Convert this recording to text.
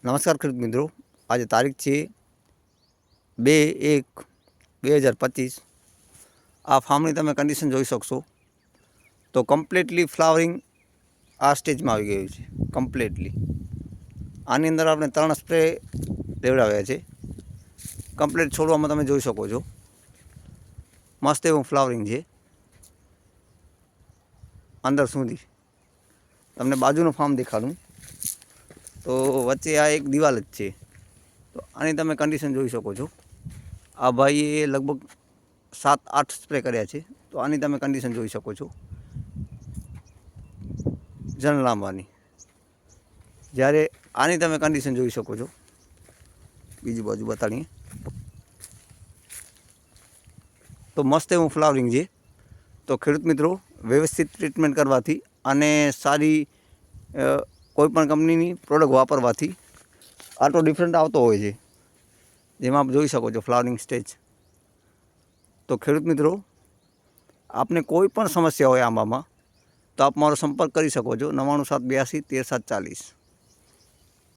નમસ્કાર ખેડૂત મિત્રો, આજે તારીખ છે 2/1/2025। આ ફાર્મની તમે કન્ડિશન જોઈ શકશો તો કમ્પ્લીટલી ફ્લાવરિંગ આ સ્ટેજમાં આવી ગયું છે। કમ્પ્લીટલી આની અંદર આપણે 3 સ્પ્રે લેવડાવ્યા છે। કમ્પ્લીટ છોડવામાં તમે જોઈ શકો છો, મસ્ત એવું ફ્લાવરિંગ છે અંદર સુધી। તમને બાજુનું ફાર્મ દેખાડું તો વચ્ચે આ એક દિવાલ જ છે, તો આની તમે કન્ડિશન જોઈ શકો છો। આ ભાઈએ લગભગ 7-8 સ્પ્રે કર્યા છે, તો આની તમે કન્ડિશન જોઈ શકો છો જન લાંબાની। જ્યારે આની તમે કન્ડિશન જોઈ શકો છો, બીજી બાજુ બતાડીએ તો મસ્ત એવું ફ્લાવરિંગ છે। તો ખેડૂત મિત્રો, વ્યવસ્થિત ટ્રીટમેન્ટ કરવાથી અને સારી કોઈપણ કંપનીની પ્રોડક્ટ વાપરવાથી આટલો ડિફરન્ટ આવતો હોય છે, જેમાં આપ જોઈ શકો છો ફ્લાવરિંગ સ્ટેજ। તો ખેડૂત મિત્રો, આપને કોઈ પણ સમસ્યા હોય આંબામાં તો આપ મારો સંપર્ક કરી શકો છો 99 782 13 740।